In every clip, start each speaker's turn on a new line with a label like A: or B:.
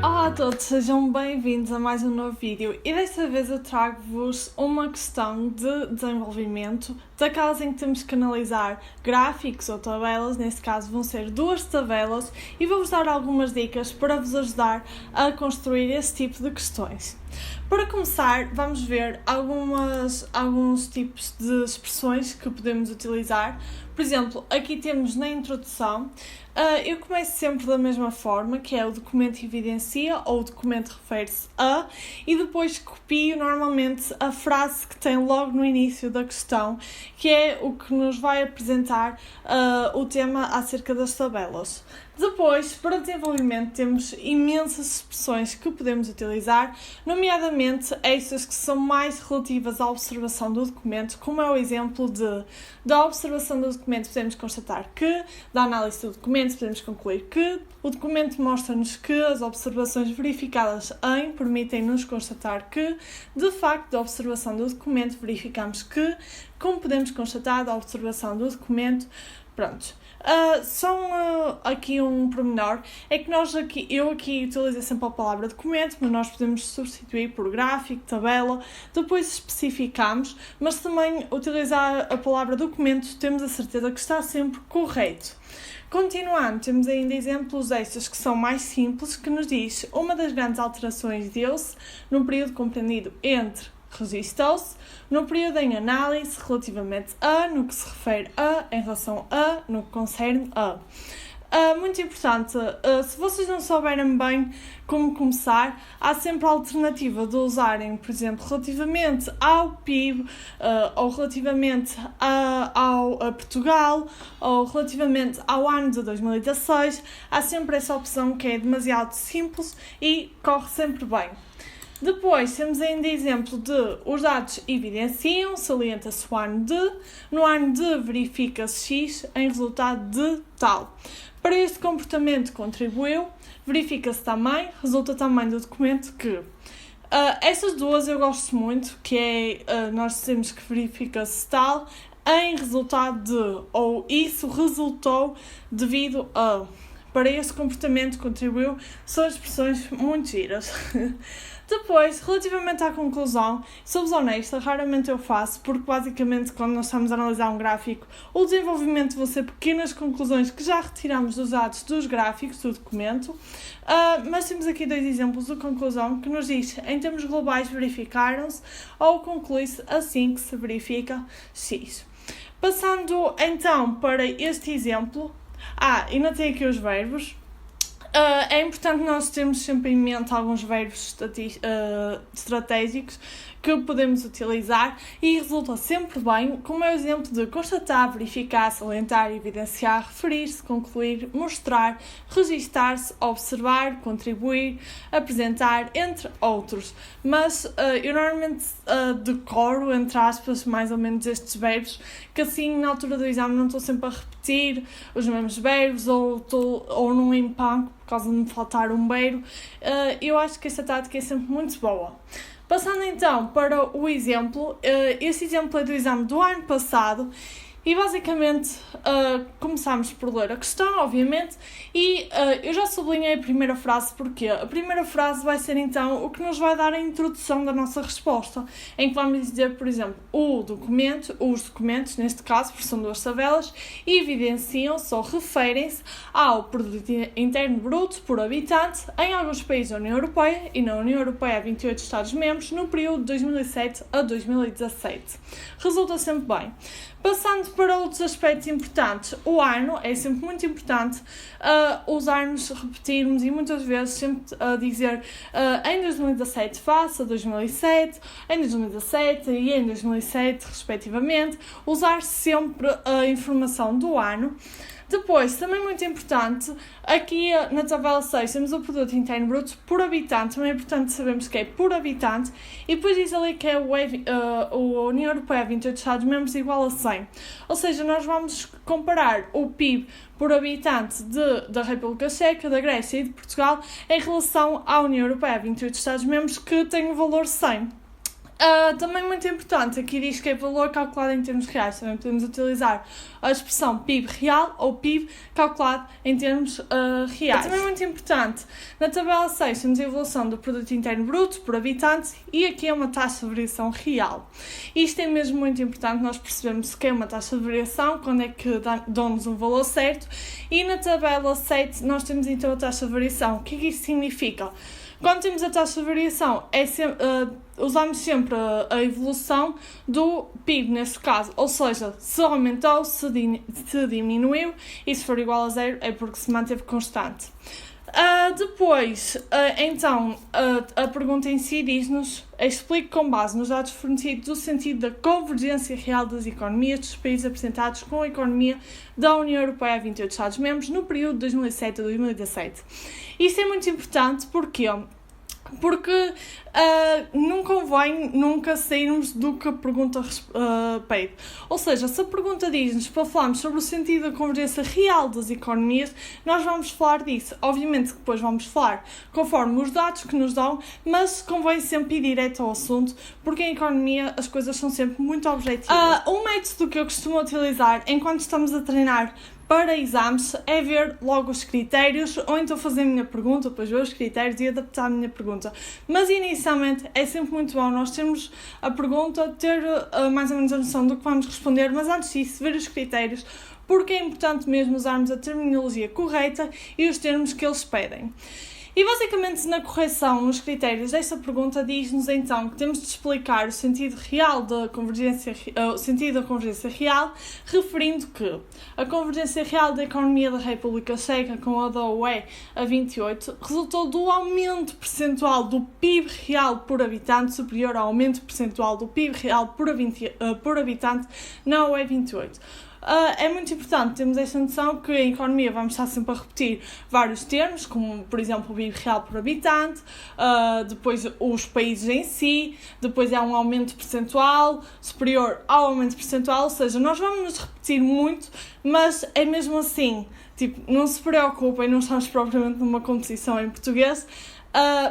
A: Olá a todos, sejam bem-vindos a mais um novo vídeo e desta vez eu trago-vos uma questão de desenvolvimento, daquelas em que temos que analisar gráficos ou tabelas, neste caso vão ser duas tabelas, e vou-vos dar algumas dicas para vos ajudar a construir esse tipo de questões. Para começar, vamos ver alguns tipos de expressões que podemos utilizar. Por exemplo, aqui temos na introdução, eu começo sempre da mesma forma, que é o documento evidencia ou o documento refere-se a, e depois copio normalmente a frase que tem logo no início da questão, que é o que nos vai apresentar o tema acerca das tabelas. Depois, para desenvolvimento, temos imensas expressões que podemos utilizar, nomeadamente estas que são mais relativas à observação do documento, como é o exemplo da observação do documento podemos constatar que, da análise do documento podemos concluir que, o documento mostra-nos que as observações verificadas em permitem-nos constatar que, de facto, da observação do documento verificamos que, como podemos constatar da observação do documento, pronto. Aqui um pormenor, é que eu aqui utilizo sempre a palavra documento, mas nós podemos substituir por gráfico, tabela, depois especificamos, mas também utilizar a palavra documento temos a certeza que está sempre correto. Continuando, temos ainda exemplos extras que são mais simples, que nos diz uma das grandes alterações deu-se no período compreendido entre registou-se, no período em análise, relativamente a, no que se refere a, em relação a, no que concerne a. Muito importante, se vocês não souberem bem como começar, há sempre a alternativa de usarem, por exemplo, relativamente ao PIB, ou relativamente a Portugal, ou relativamente ao ano de 2016, há sempre essa opção que é demasiado simples e corre sempre bem. Depois temos ainda exemplo de os dados evidenciam, salienta-se o ano de, no ano de verifica-se X em resultado de tal. Para este comportamento contribuiu, verifica-se também, resulta também do documento que. Estas duas eu gosto muito, que é, nós dizemos que verifica-se tal em resultado de, ou isso resultou devido a. Para este comportamento contribuiu, são expressões muito giras. Depois, relativamente à conclusão, sou-vos honesta, raramente eu faço, porque basicamente quando nós estamos a analisar um gráfico, o desenvolvimento vão ser pequenas conclusões que já retiramos dos dados dos gráficos do documento, mas temos aqui dois exemplos de conclusão que nos diz, em termos globais verificaram-se ou conclui-se assim que se verifica X. Passando então para este exemplo, ainda tem aqui os verbos. É importante nós termos sempre em mente alguns verbos estratégicos que podemos utilizar e resulta sempre bem, como é o exemplo de constatar, verificar, salientar, evidenciar, referir-se, concluir, mostrar, registar-se, observar, contribuir, apresentar, entre outros. Mas eu normalmente decoro, entre aspas, mais ou menos estes verbos, que assim na altura do exame não estou sempre a repetir os mesmos verbos ou num empanco por causa de me faltar um verbo. Eu acho que esta tática é sempre muito boa. Passando então para o exemplo, este exemplo é do exame do ano passado e basicamente começamos por ler a questão, obviamente, e eu já sublinhei a primeira frase porque a primeira frase vai ser então o que nos vai dar a introdução da nossa resposta, em que vamos dizer, por exemplo, os documentos, neste caso, porque são duas tabelas, evidenciam-se ou referem-se ao produto interno bruto por habitante em alguns países da União Europeia e na União Europeia há 28 Estados-membros no período de 2007 a 2017. Resulta sempre bem. Passando para outros aspectos importantes, o ano é sempre muito importante usarmos, repetirmos e muitas vezes sempre dizer em 2017 face a 2007, em 2017 e em 2007 respectivamente, usar sempre a informação do ano. Depois, também muito importante, aqui na tabela 6 temos o produto interno bruto por habitante, também é importante sabermos que é por habitante, e depois diz ali que é a União Europeia 28 Estados-membros igual a 100. Ou seja, nós vamos comparar o PIB por habitante da República Checa, da Grécia e de Portugal em relação à União Europeia 28 Estados-membros que tem o valor 100. Também muito importante, aqui diz que é valor calculado em termos reais. Também podemos utilizar a expressão PIB real ou PIB calculado em termos reais. Também muito importante, na tabela 6 temos a evolução do produto interno bruto por habitante e aqui é uma taxa de variação real. Isto é mesmo muito importante, nós percebemos que é uma taxa de variação, quando é que dão-nos um valor certo, e na tabela 7 nós temos então a taxa de variação. O que é que isso significa? Quando temos a taxa de variação, usamos sempre a evolução do PIB, neste caso, ou seja, se aumentou, se diminuiu, e se for igual a zero é porque se manteve constante. Então, a pergunta em si diz-nos: explique com base nos dados fornecidos o sentido da convergência real das economias dos países apresentados com a economia da União Europeia a 28 Estados-membros no período de 2007 a 2017. Isto é muito importante, porquê? Porque não convém nunca sairmos do que a pergunta pede. Ou seja, se a pergunta diz-nos para falarmos sobre o sentido da convergência real das economias, nós vamos falar disso. Obviamente que depois vamos falar conforme os dados que nos dão, mas convém sempre ir direto ao assunto, porque em economia as coisas são sempre muito objetivas. Um método que eu costumo utilizar enquanto estamos a treinar para exames é ver logo os critérios, ou então fazer a minha pergunta, depois ver os critérios e adaptar a minha pergunta. Mas inicialmente é sempre muito bom nós termos a pergunta, ter mais ou menos a noção do que vamos responder, mas antes disso ver os critérios, porque é importante mesmo usarmos a terminologia correta e os termos que eles pedem. E basicamente na correção, nos critérios desta pergunta, diz-nos então que temos de explicar o sentido real da convergência, real, referindo que a convergência real da economia da República Checa com a da UE a 28 resultou do aumento percentual do PIB real por habitante superior ao aumento percentual do PIB real por habitante na UE 28. É muito importante termos esta noção que em economia vamos estar sempre a repetir vários termos, como por exemplo o PIB real por habitante, depois os países em si, depois é um aumento percentual superior ao aumento percentual, ou seja, nós vamos nos repetir muito, mas é mesmo assim, não se preocupem, não estamos propriamente numa competição em português,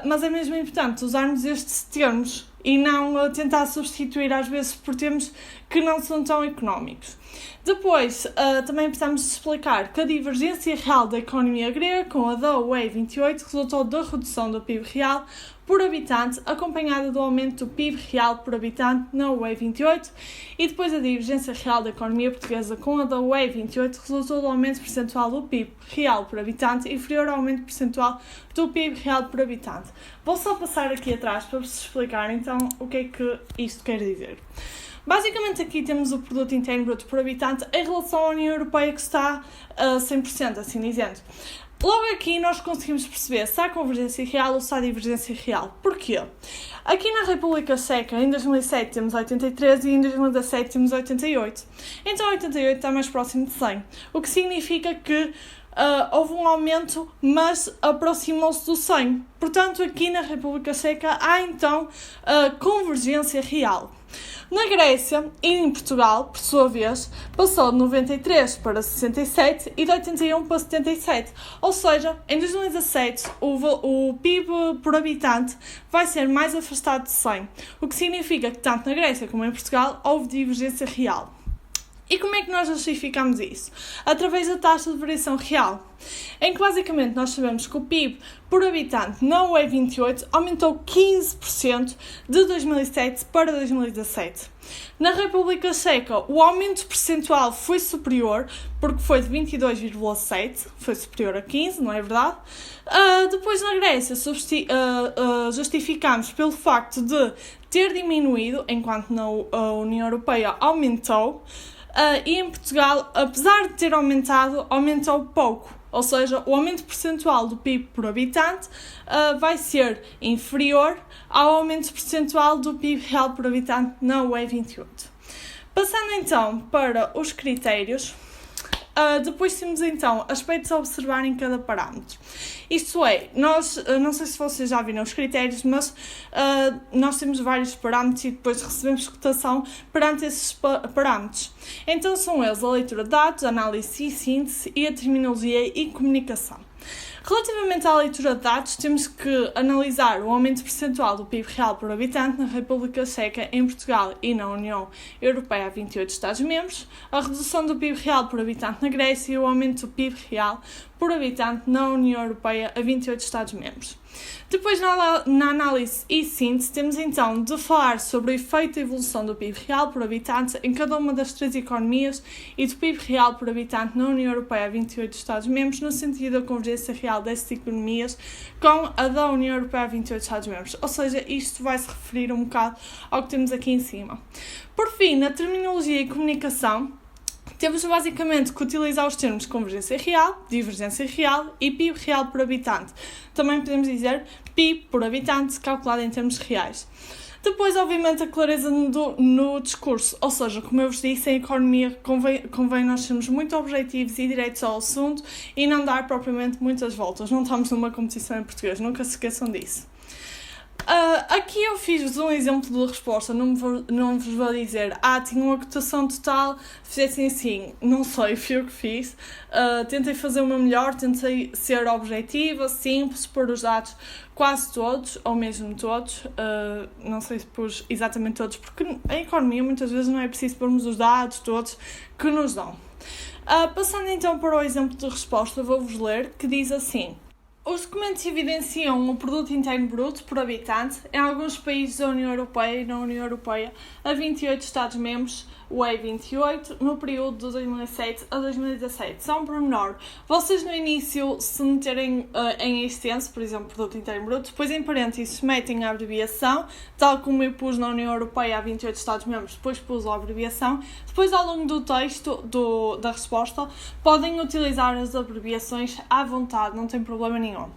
A: mas é mesmo importante usarmos estes termos e não tentar substituir às vezes por termos que não são tão económicos. Depois, também precisamos explicar que a divergência real da economia grega com a da UE 28 resultou da redução do PIB real por habitante, acompanhada do aumento do PIB real por habitante na UE 28, e depois a divergência real da economia portuguesa com a da UE 28 resultou do aumento percentual do PIB real por habitante inferior ao aumento percentual do PIB real por habitante. Vou só passar aqui atrás para vos explicar então o que é que isto quer dizer. Basicamente aqui temos o produto interno bruto por habitante em relação à União Europeia, que está a 100%, assim dizendo. Logo aqui nós conseguimos perceber se há convergência real ou se há divergência real. Porquê? Aqui na República Checa, em 2007 temos 83 e em 2017 temos 88. Então 88 está mais próximo de 100, o que significa que houve um aumento, mas aproximou-se do 100. Portanto, aqui na República Checa há então convergência real. Na Grécia e em Portugal, por sua vez, passou de 93 para 67 e de 81 para 77. Ou seja, em 2017 o PIB por habitante vai ser mais afastado de 100, o que significa que tanto na Grécia como em Portugal houve divergência real. E como é que nós justificamos isso? Através da taxa de variação real, em que basicamente nós sabemos que o PIB por habitante na UE 28 aumentou 15% de 2007 para 2017. Na República Checa, o aumento percentual foi superior, porque foi de 22,7, foi superior a 15, não é verdade? Depois na Grécia justificamos pelo facto de ter diminuído, enquanto na União Europeia aumentou, e em Portugal, apesar de ter aumentado, aumentou pouco. Ou seja, o aumento percentual do PIB por habitante vai ser inferior ao aumento percentual do PIB real por habitante na UE 28. Passando então para os critérios, depois temos então aspectos a observar em cada parâmetro. Isto é, nós, não sei se vocês já viram os critérios, mas nós temos vários parâmetros e depois recebemos cotação perante esses parâmetros. Então são eles a leitura de dados, a análise e síntese e a terminologia e comunicação. Relativamente à leitura de dados, temos que analisar o aumento percentual do PIB real por habitante na República Checa, em Portugal e na União Europeia a 28 Estados-membros, a redução do PIB real por habitante na Grécia e o aumento do PIB real por habitante na União Europeia a 28 Estados-membros. Depois, na análise e síntese, temos então de falar sobre o efeito da evolução do PIB real por habitante em cada uma das três economias e do PIB real por habitante na União Europeia a 28 Estados-membros, no sentido da convergência real destas economias com a da União Europeia a 28 Estados-membros. Ou seja, isto vai se referir um bocado ao que temos aqui em cima. Por fim, na terminologia e comunicação, temos basicamente que utilizar os termos convergência real, divergência real e PIB real por habitante. Também podemos dizer PIB por habitante, calculado em termos reais. Depois, obviamente, a clareza no discurso, ou seja, como eu vos disse, em economia convém nós sermos muito objetivos e diretos ao assunto e não dar propriamente muitas voltas. Não estamos numa competição em português, nunca se esqueçam disso. Aqui eu fiz-vos um exemplo de resposta, não vos vou dizer, tinha uma cotação total, fizessem assim, não sei, fui eu que fiz, tentei fazer uma melhor, tentei ser objetiva, simples, pôr os dados quase todos, ou mesmo todos, não sei se pus exatamente todos, porque em economia muitas vezes não é preciso pormos os dados todos que nos dão. Passando então para o exemplo de resposta, vou-vos ler, que diz assim: os documentos evidenciam o produto interno bruto por habitante em alguns países da União Europeia e na União Europeia a 28 Estados-membros, o E28, no período de 2007 a 2017. Só um pormenor. Vocês no início, se meterem em extenso, por exemplo, produto interno bruto, depois em parênteses metem a abreviação, tal como eu pus na União Europeia a 28 Estados-membros, depois pus a abreviação. Depois, ao longo do texto da resposta, podem utilizar as abreviações à vontade, não tem problema nenhum.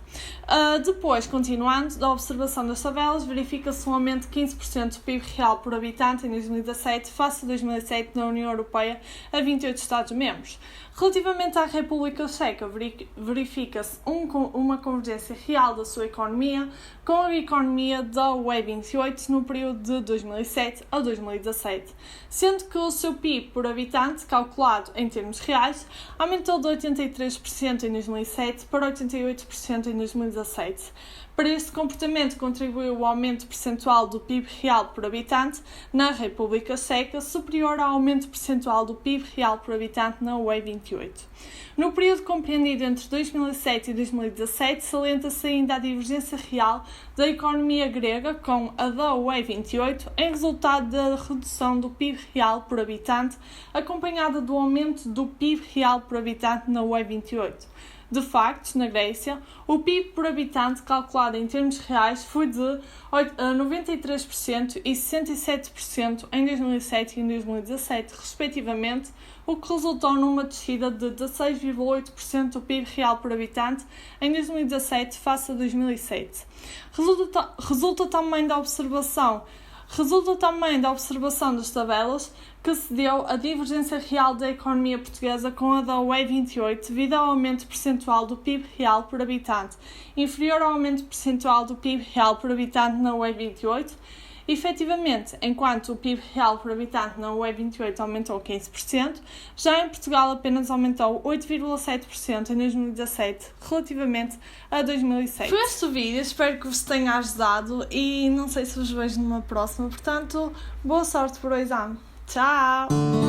A: Depois, continuando, da observação das tabelas, verifica-se um aumento de 15% do PIB real por habitante em 2017 face a 2007 na União Europeia a 28 Estados-membros. Relativamente à República Checa, verifica-se uma convergência real da sua economia com a economia da UE28 no período de 2007 a 2017, sendo que o seu PIB por habitante, calculado em termos reais, aumentou de 83% em 2007 para 88% em 2017. Para este comportamento contribuiu o aumento percentual do PIB real por habitante na República Checa, superior ao aumento percentual do PIB real por habitante na UE28. No período compreendido entre 2007 e 2017, salienta-se ainda a divergência real da economia grega com a da UE28 em resultado da redução do PIB real por habitante, acompanhada do aumento do PIB real por habitante na UE28. De facto, na Grécia, o PIB por habitante calculado em termos reais foi de 93% e 67% em 2007 e em 2017, respectivamente, o que resultou numa descida de 16,8% do PIB real por habitante em 2017 face a 2007. Resulta também da observação das tabelas que se deu a divergência real da economia portuguesa com a da UE28 devido ao aumento percentual do PIB real por habitante, inferior ao aumento percentual do PIB real por habitante na UE28. Efetivamente, enquanto o PIB real por habitante na UE28 aumentou 15%, já em Portugal apenas aumentou 8,7% em 2017, relativamente a 2007. Foi este o vídeo, espero que vos tenha ajudado e não sei se vos vejo numa próxima, portanto, boa sorte para o exame. Tchau!